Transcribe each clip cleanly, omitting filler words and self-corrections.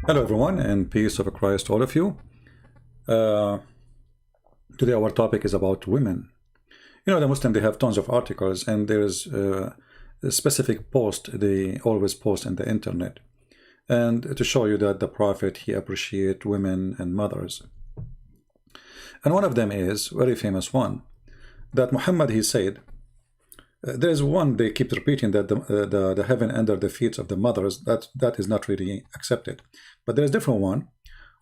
Hello, everyone, and peace of Christ to all of you. Uh, Today, our topic is about women. You know, the Muslim, they have tons of articles, and there's a specific post they always post in the internet. And to show you that the Prophet, he appreciate women and mothers. And one of them is, very famous one, that Muhammad, he said, there's one they keep repeating that the heaven under the feet of the mothers, that is not really accepted. But there's a different one,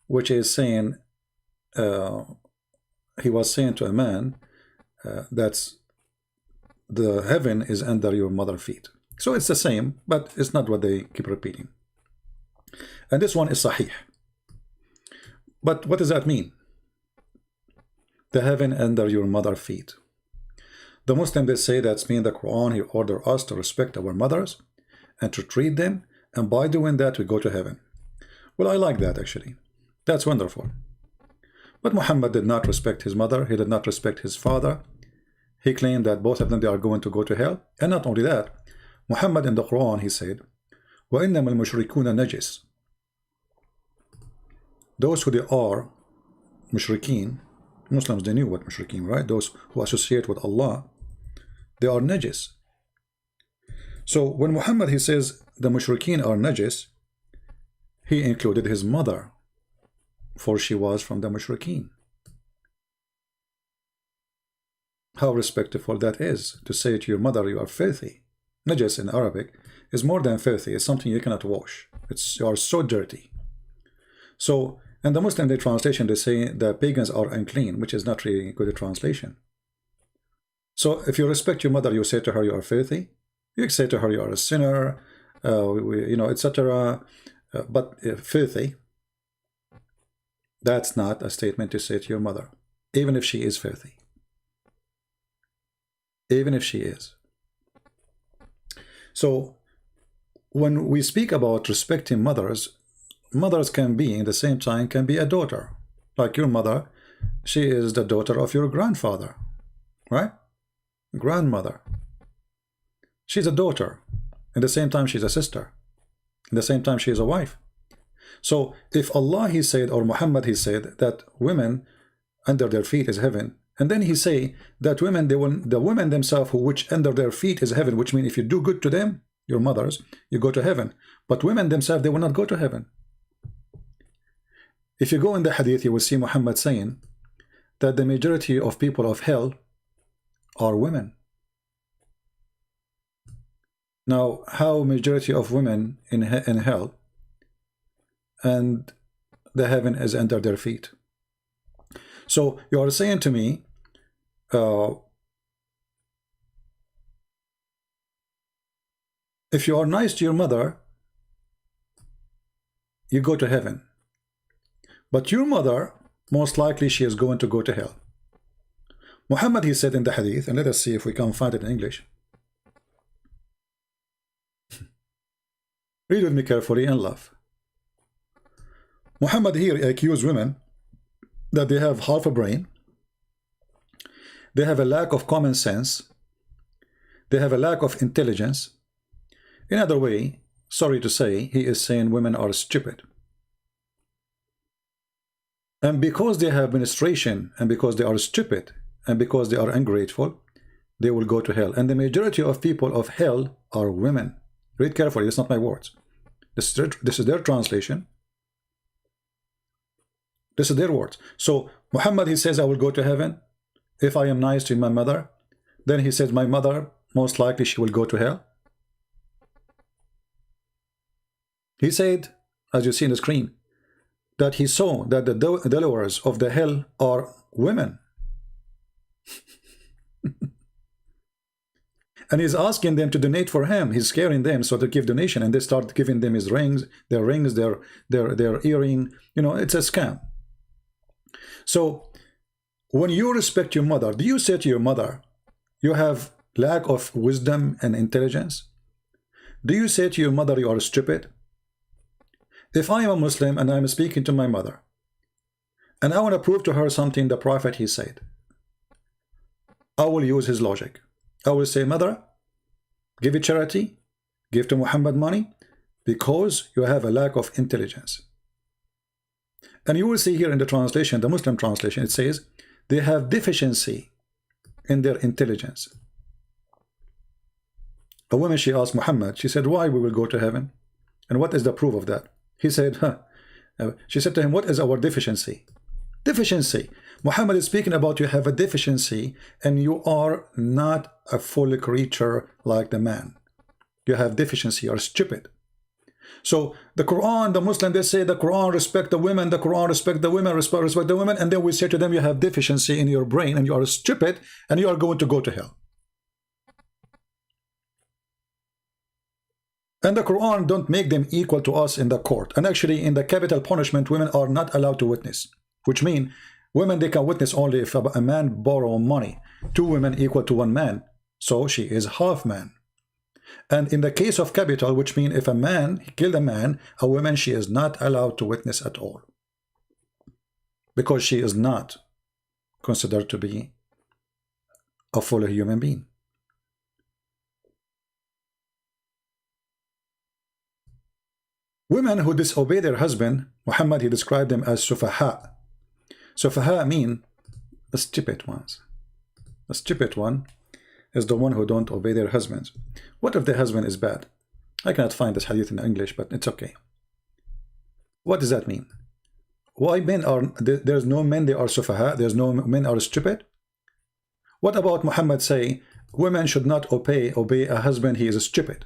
which is saying, he was saying to a man, that's the heaven is under your mother feet. So it's the same, but it's not what they keep repeating. And this one is sahih. But what does that mean? The heaven under your mother feet. The Muslim, they say that's mean the Quran, he order us to respect our mothers and to treat them, and by doing that we go to heaven. Well, I like that actually. That's wonderful. But Muhammad did not respect his mother, he did not respect his father. He claimed that both of them, they are going to go to hell. And not only that, Muhammad in the Quran, he said, وَإِنَّمَا الْمُشْرِكُونَ نَجِسٌ. Those who they are mushrikeen, Muslims, they knew what mushrikeen, right? Those who associate with Allah, they are najis. So when Muhammad, he says the mushrikeen are najis, he included his mother, for she was from the mushrikeen. How respectful that is, to say to your mother, you are filthy. Najis in Arabic is more than filthy, it's something you cannot wash. You are so dirty. So in the Muslim translation, they say the pagans are unclean, which is not really good translation. So if you respect your mother, you say to her, you are filthy. You say to her, you are a sinner, etc. But filthy, that's not a statement to say to your mother, even if she is filthy. Even if she is. So when we speak about respecting mothers, mothers can be, in the same time, can be a daughter. Like your mother, she is the daughter of your grandfather, right? Grandmother. She's a daughter. In the same time, she's a sister. In the same time, she is a wife. So if Allah, he said, or Muhammad, he said, that women under their feet is heaven, and then he say that women, the women themselves, which under their feet is heaven, which means if you do good to them, your mothers, you go to heaven. But women themselves, they will not go to heaven. If you go in the hadith, you will see Muhammad saying that the majority of people of hell are women. Now, how majority of women in hell and the heaven is under their feet? So you are saying to me, if you are nice to your mother, you go to heaven. But your mother, most likely she is going to go to hell. Muhammad, he said in the hadith, and let us see if we can find it in English. Read with me carefully and laugh. Muhammad here accused women that they have half a brain, they have a lack of common sense, they have a lack of intelligence. In other way, sorry to say, he is saying women are stupid. And because they have menstruation, and because they are stupid, and because they are ungrateful, they will go to hell. And the majority of people of hell are women. Read carefully, it's not my words. This is their translation. This is their words. So Muhammad, he says, I will go to heaven if I am nice to my mother. Then he says, my mother, most likely she will go to hell. He said, as you see in the screen, that he saw that the dwellers of the hell are women. And he's asking them to donate for him. He's scaring them so to give donation, and they start giving them his rings, their earring. You know, it's a scam. So when you respect your mother, do you say to your mother, you have lack of wisdom and intelligence? Do you say to your mother, you are stupid? If I am a Muslim and I'm speaking to my mother, and I want to prove to her something the Prophet, he said, I will use his logic. I will say, mother, give it charity, give to Muhammad money, because you have a lack of intelligence. And you will see here in the translation, the Muslim translation, it says they have deficiency in their intelligence. A woman, she asked Muhammad, she said, why we will go to heaven? And what is the proof of that? He said, she said to him, what is our deficiency? Deficiency. Muhammad is speaking about you have a deficiency and you are not a full creature like the man. You have deficiency, you are stupid. So the Quran, the Muslim, they say the Quran respect the women, the Quran respect the women, respect the women, and then we say to them you have deficiency in your brain and you are stupid and you are going to go to hell. And the Quran don't make them equal to us in the court. And actually in the capital punishment, women are not allowed to witness, which means women, they can witness only if a man borrow money. 2 women equal to 1 man. So she is half man. And in the case of capital, which means if a man killed a man, a woman, she is not allowed to witness at all. Because she is not considered to be a full human being. Women who disobey their husband, Muhammad, he described them as sufaha. Sufaha mean the stupid ones. The stupid one is the one who don't obey their husbands. What if the husband is bad? I cannot find this hadith in English, but it's okay. What does that mean? Why men are, there's no men they are sufaha, there's no men are stupid? What about Muhammad say, women should not obey a husband, he is stupid?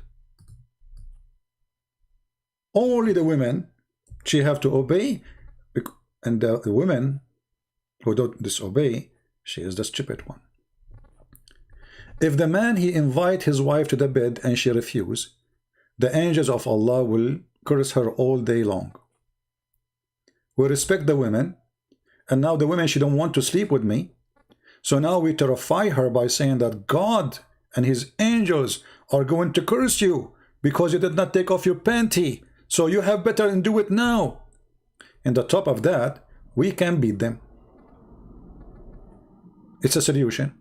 Only the women, she have to obey, and the women who don't disobey, she is the stupid one. If the man, he invite his wife to the bed and she refuse, the angels of Allah will curse her all day long. We respect the women, and now the women, she don't want to sleep with me, so now we terrify her by saying that God and his angels are going to curse you because you did not take off your panty. So you have better and do it now. And the top of that, we can beat them. It's a solution.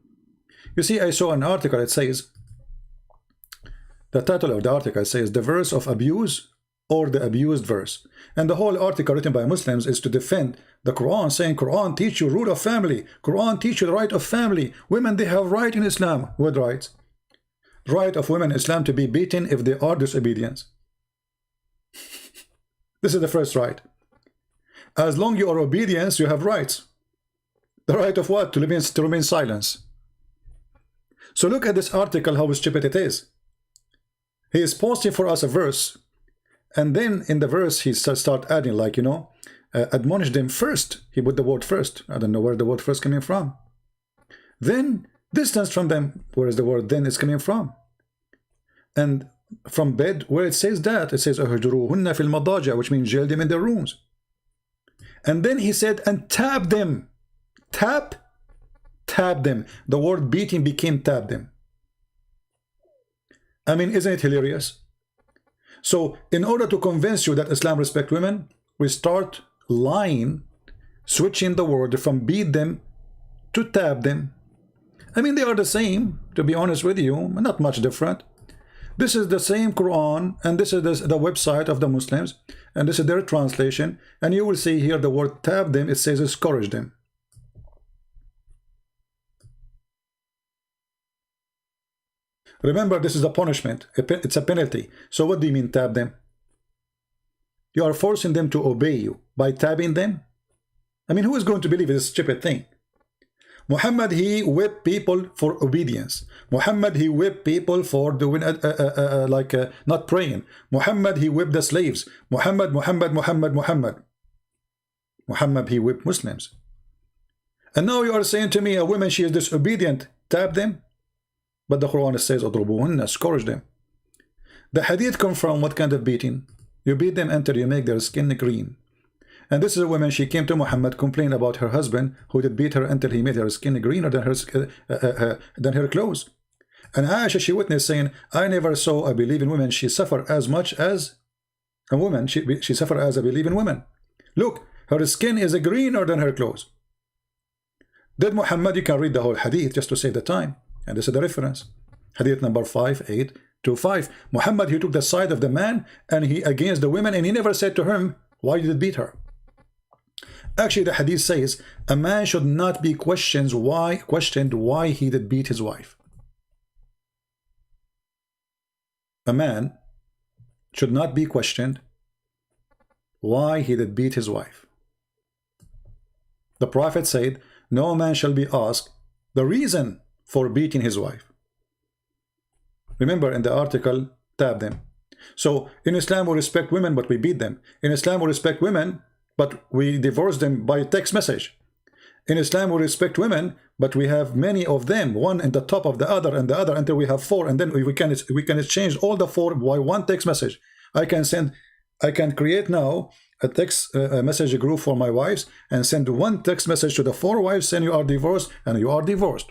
You see, I saw an article, it says, the title of the article says, the verse of abuse or the abused verse. And the whole article written by Muslims is to defend the Quran, saying Quran teach you rule of family. Quran teach you the right of family. Women, they have right in Islam. What rights? Right of women in Islam to be beaten if they are disobedient. This is the first right. As long you are obedience, you have rights. The right of what? To remain silence. So look at this article, how stupid it is. He is posting for us a verse, and then in the verse he start adding, like, you know, admonish them first. He put the word first. I don't know where the word first coming from. Then distance from them. Where is the word then is coming from? And from bed, where it says that, it says ahjuruhunna fil madaja, which means jail them in their rooms. And then he said, and tap them. Tap them. The word beating became tap them. I mean, isn't it hilarious? So in order to convince you that Islam respects women, we start lying, switching the word from beat them to tap them. I mean, they are the same, to be honest with you, not much different. This is the same Quran, and this is the website of the Muslims, and this is their translation, and you will see here the word tap them, it says discourage them. Remember, this is a punishment, it's a penalty. So what do you mean tap them? You are forcing them to obey you by tabbing them? I mean, who is going to believe this stupid thing? Muhammad, he whipped people for obedience. Muhammad, he whipped people for doing not praying. Muhammad, he whipped the slaves. Muhammad, he whipped Muslims. And now you are saying to me, a woman, she is disobedient, tap them? But the Quran says, adrubuhunna, scourge them. The hadith come from what kind of beating? You beat them until you make their skin green. And this is a woman, she came to Muhammad, complained about her husband, who did beat her until he made her skin greener than her clothes. And Aisha, she witnessed, saying, I never saw a believing woman, she suffer as much as a woman, she suffer as a believing woman. Look, her skin is greener than her clothes. Did Muhammad, you can read the whole hadith just to save the time. And this is the reference. Hadith number 5825. Muhammad, he took the side of the man and he against the women, and he never said to him, why did you beat her? Actually, the hadith says a man should not be questioned why he did beat his wife. A man should not be questioned why he did beat his wife. The Prophet said, no man shall be asked the reason for beating his wife. Remember in the article, tab them. So in Islam we respect women but we beat them. In Islam we respect women but we divorce them by text message. In Islam we respect women but we have many of them, one in the top of the other and the other until we have 4, and then we can exchange all the 4 by one text message. I can create now a text message group for my wives and send one text message to the 4 wives saying you are divorced, and you are divorced.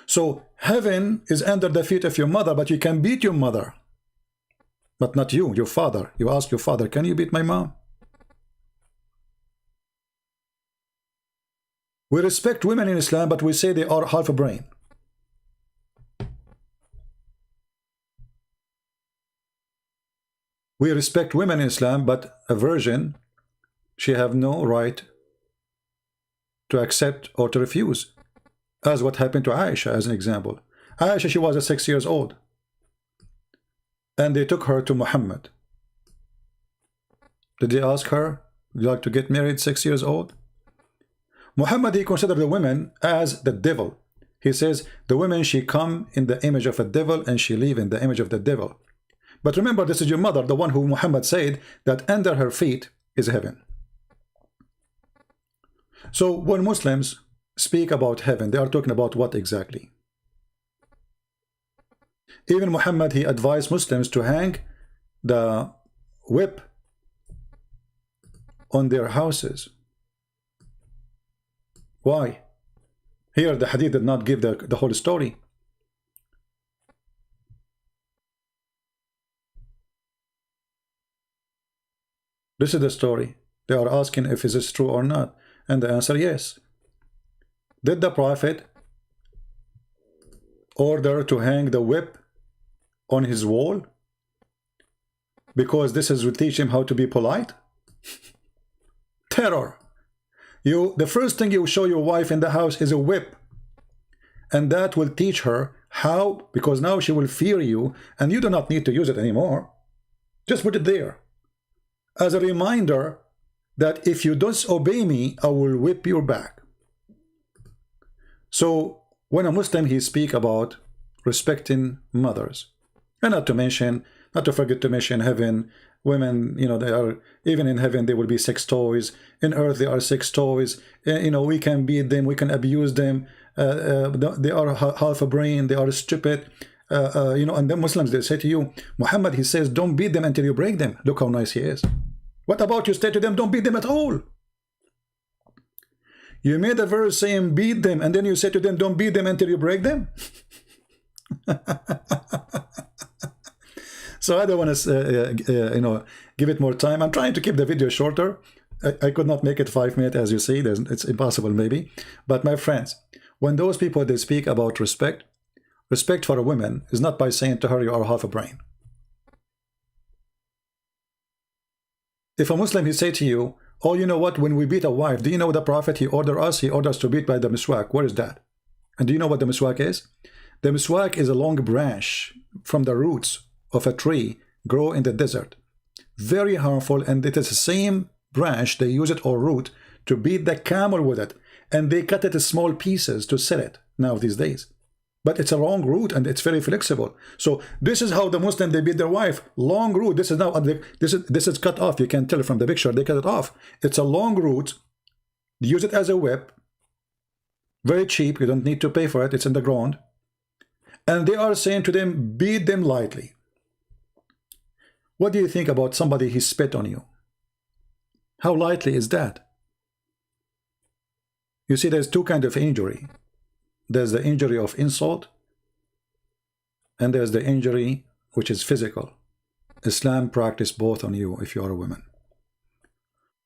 So heaven is under the feet of your mother, but you can beat your mother, but not you, your father. You ask your father, can you beat my mom? We respect women in Islam, but we say they are half a brain. We respect women in Islam, but a virgin, she have no right to accept or to refuse, as what happened to Aisha as an example. Aisha, she was 6 years old, and they took her to Muhammad. Did they ask her, would you like to get married 6 years old? Muhammad, he considered the women as the devil. He says the women, she come in the image of a devil and she live in the image of the devil. But remember, this is your mother, the one who Muhammad said that under her feet is heaven. So when Muslims speak about heaven, they are talking about what exactly? Even Muhammad, he advised Muslims to hang the whip on their houses. Why? Here the hadith did not give the whole story. This is the story. They are asking if is this true or not, and the answer, yes. Did the Prophet order to hang the whip on his wall because this is to teach him how to be polite? Terror. The first thing you show your wife in the house is a whip, and that will teach her how, because now she will fear you and you do not need to use it anymore. Just put it there as a reminder that if you disobey me, I will whip your back. So when a Muslim, he speak about respecting mothers, and not to forget to mention heaven. Women, they are, even in heaven there will be 6 toys. In earth there are 6 toys. We can beat them, we can abuse them. They are half a brain, they are stupid. And then Muslims, they say to you, Muhammad, he says don't beat them until you break them. Look how nice he is. What about you say to them don't beat them at all? You made a verse saying beat them, and then you say to them don't beat them until you break them. So I don't want to give it more time. I'm trying to keep the video shorter. I could not make it 5 minutes, as you see. It's impossible maybe. But my friends, when those people, they speak about respect for a woman is not by saying to her you are half a brain. If a Muslim, he say to you, oh, you know what, when we beat a wife, do you know the Prophet, he orders to beat by the miswak? Where is that? And do you know what the miswak is? The miswak is a long branch from the roots of a tree grow in the desert. Very harmful, and it is the same branch, they use it, or root, to beat the camel with it, and they cut it in small pieces to sell it now these days. But it's a long root and it's very flexible. So this is how the Muslim, they beat their wife. Long root. This is now this is cut off. You can tell from the picture, they cut it off. It's a long root. Use it as a whip. Very cheap. You don't need to pay for it. It's in the ground. And they are saying to them, beat them lightly. What do you think about somebody he spit on you? How lightly is that? You see, there's 2 kinds of injury. There's the injury of insult, and there's the injury which is physical. Islam practice both on you if you are a woman.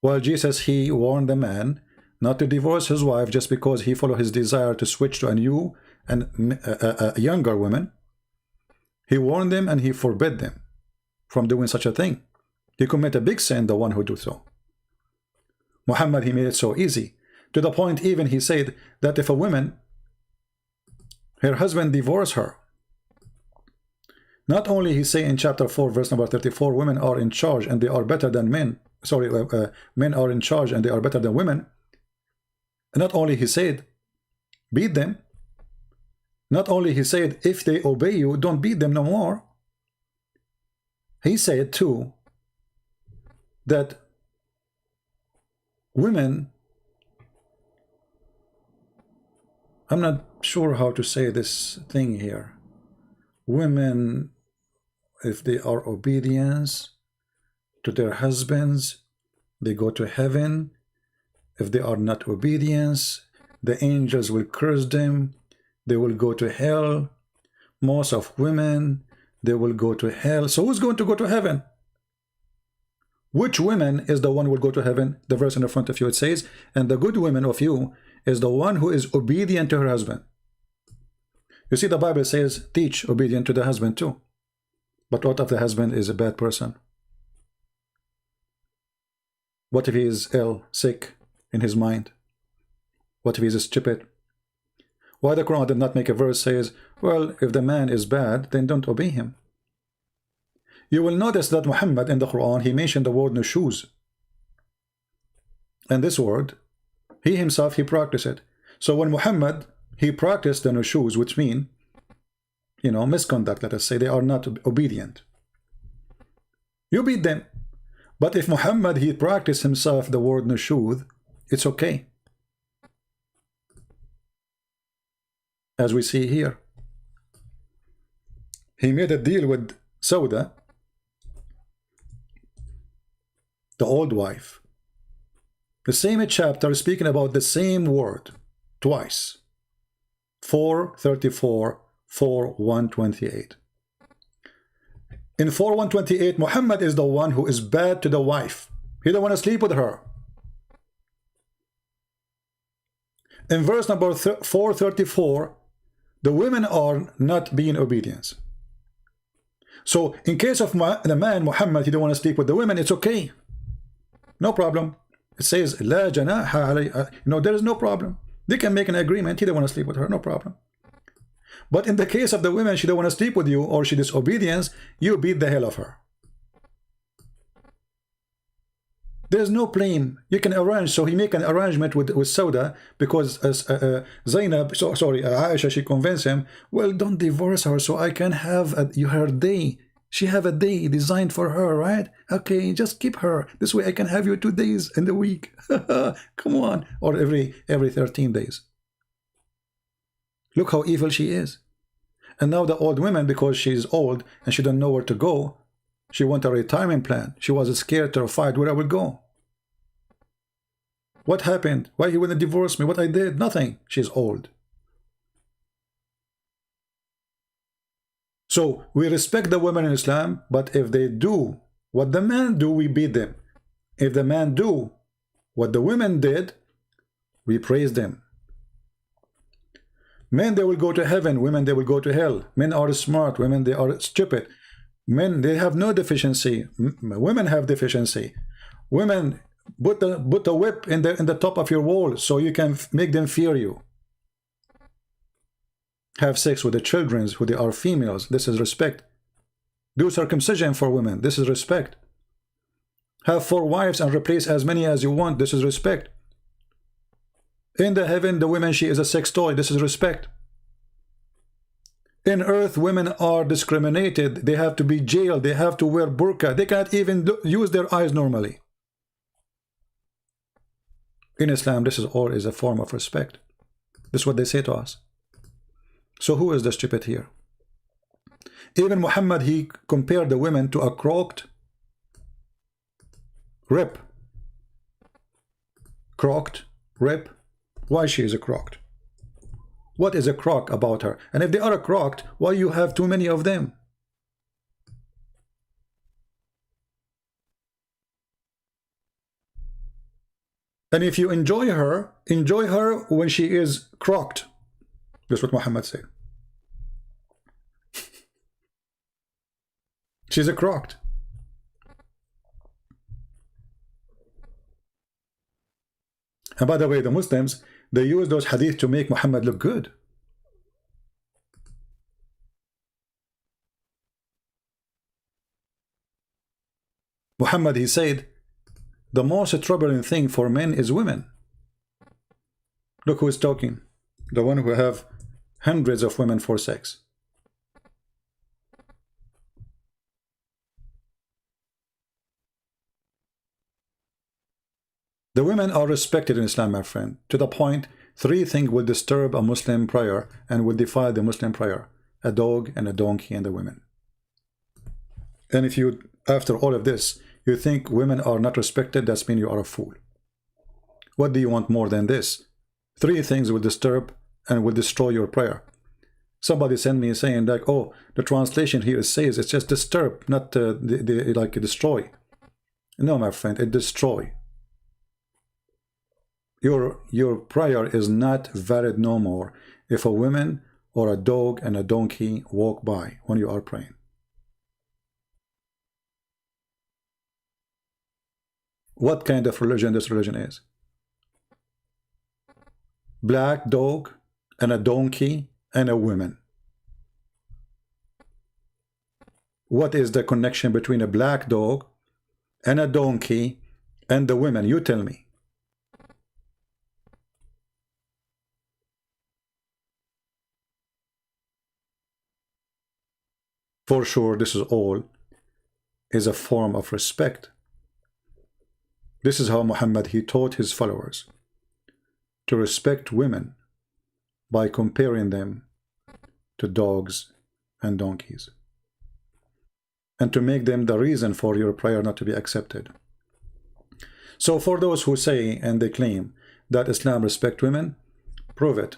While Jesus, he warned the man not to divorce his wife just because he followed his desire to switch to a new and a younger woman. He warned them and he forbid them from doing such a thing. He commit a big sin, the one who do so. Muhammad, he made it so easy. To the point even he said that if a woman, her husband divorced her, not only he say in chapter 4 verse number 34, women are in charge and they are better than men. Sorry, men are in charge and they are better than women. Not only he said, beat them. Not only he said, if they obey you, don't beat them no more. He said too that women, I'm not sure how to say this thing here. Women, if they are obedient to their husbands, they go to heaven. If they are not obedient, the angels will curse them. They will go to hell. Most of women, they will go to hell. So who's going to go to heaven? Which woman is the one who will go to heaven? The verse in the front of you, it says, and the good woman of you is the one who is obedient to her husband. You see, the Bible says, teach obedient to the husband too. But what if the husband is a bad person? What if he is ill, sick in his mind? What if he is stupid? Why the Quran did not make a verse says, well, if the man is bad, then don't obey him. You will notice that Muhammad in the Quran, he mentioned the word nushuz. And this word, he himself, he practiced it. So when Muhammad, he practiced the nushuz, which mean, you know, misconduct, let us say, they are not obedient. You beat them. But if Muhammad, he practiced himself the word nushuz, it's okay. As we see here. He made a deal with Sauda, the old wife. The same chapter is speaking about the same word twice. 4:34, 4:128. In 4:128, Muhammad is the one who is bad to the wife. He don't want to sleep with her. In verse number 4:34, the women are not being obedient. So in case of the man Muhammad, he don't want to sleep with the women, it's okay. No problem. It says, La janaha alayha. No, there is no problem. They can make an agreement. He don't want to sleep with her, no problem. But in the case of the women, she don't want to sleep with you or she disobedience, you beat the hell of her. There's no blame. You can arrange. So he make an arrangement with Sauda because Zainab, Aisha, she convinced him, well, don't divorce her so I can have her day. She have a day designed for her, right? Okay, just keep her. This way I can have you 2 days in the week. Come on. Or every 13 days. Look how evil she is. And now the old woman, because she's old and she don't know where to go, she want a retirement plan. She was scared, terrified where I would go. What happened? Why he wouldn't divorce me? What I did? Nothing. She's old. So we respect the women in Islam, but if they do what the man do, we beat them. If the man do what the women did, we praise them. Men, they will go to heaven. Women, they will go to hell. Men are smart. Women, they are stupid. Men, they have no deficiency. Women have deficiency. Women, put the whip in the top of your wall so you can make them fear you. Have sex with the children who they are females. This is respect. Do circumcision for women. This is respect. Have 4 wives and replace as many as you want. This is respect. In the heaven, the woman, she is a sex toy. This is respect. In earth, women are discriminated. They have to be jailed. They have to wear burqa. They cannot even use their eyes normally. In Islam, this is all is a form of respect. This is what they say to us. So who is the stupid here? Even Muhammad, he compared the women to a crocked rib. Crocked rib. Why she is a crocked? What is a crock about her? And if they are a crocked, why you have too many of them? And if you enjoy her when she is crocked. That's what Muhammad said. She's a crocked. And by the way, the Muslims, they use those hadith to make Muhammad look good. Muhammad, he said, the most troubling thing for men is women. Look who is talking. The one who have hundreds of women for sex. The women are respected in Islam, my friend, to the point 3 things will disturb a Muslim prayer and will defile the Muslim prayer: a dog and a donkey and the women. And if you, after all of this, you think women are not respected, that's mean you are a fool. What do you want more than this? 3 things will disturb and will destroy your prayer. Somebody sent me saying like, oh, the translation here says it's just disturb, not like destroy. No, my friend, it destroy. Your prayer is not valid no more if a woman or a dog and a donkey walk by when you are praying. What kind of religion this religion is? Black dog and a donkey and a woman. What is the connection between a black dog and a donkey and the women? You tell me. For sure, this is all is a form of respect. This is how Muhammad, he taught his followers to respect women by comparing them to dogs and donkeys, and to make them the reason for your prayer not to be accepted. So for those who say and they claim that Islam respects women, prove it,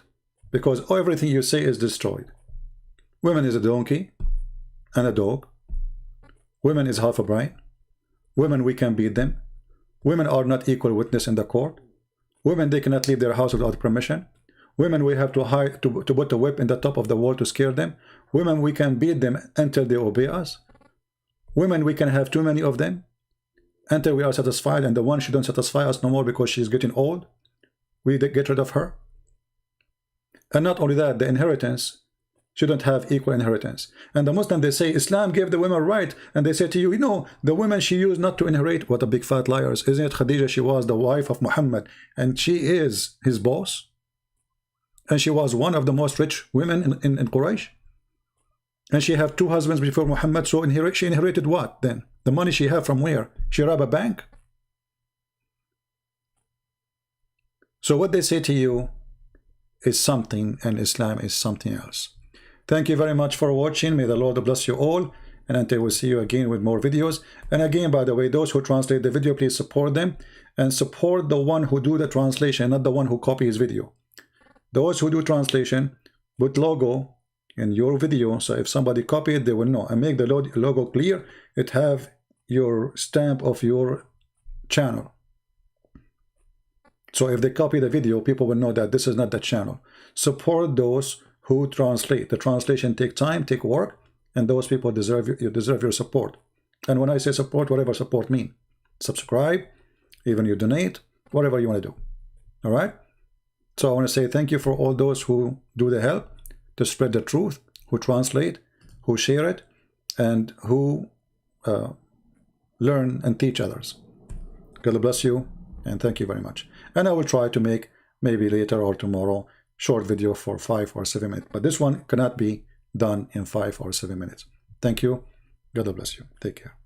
because everything you say is destroyed. Women is a donkey and a dog. Women is half a brain. Women, we can beat them. Women are not equal witness in the court. Women, they cannot leave their house without permission. Women, we have to hide to put a whip in the top of the wall to scare them. Women, we can beat them until they obey us. Women, we can have too many of them until we are satisfied, and the one she don't satisfy us no more because she's getting old, we get rid of her. And not only that, the inheritance shouldn't have equal inheritance. And the Muslim, they say Islam gave the women right, and they say to you, you know, the women she used not to inherit. What a big fat liars. Isn't it Khadija? She was the wife of Muhammad, and she is his boss, and she was one of the most rich women in Quraysh, and she had 2 husbands before Muhammad. So she inherited what then? The money she had from where? She robbed a bank. So what they say to you is something, and Islam is something else. Thank you very much for watching. May the Lord bless you all, and until we see you again with more videos. And again, by the way, those who translate the video, please support them, and support the one who do the translation, not the one who copy his video. Those who do translation, put logo in your video, so if somebody copy it, they will know, and make the logo clear. It have your stamp of your channel. So if they copy the video, people will know that this is not the channel. Support those who translate. The translation take time, take work, and those people deserve you deserve your support. And when I say support, whatever support mean, subscribe, even you donate, whatever you want to do. All right. So I want to say thank you for all those who do the help to spread the truth, who translate, who share it, and who learn and teach others. God bless you, and thank you very much. And I will try to make maybe later or tomorrow short video for 5 or 7 minutes, but this one cannot be done in 5 or 7 minutes. Thank you. God bless you. Take care.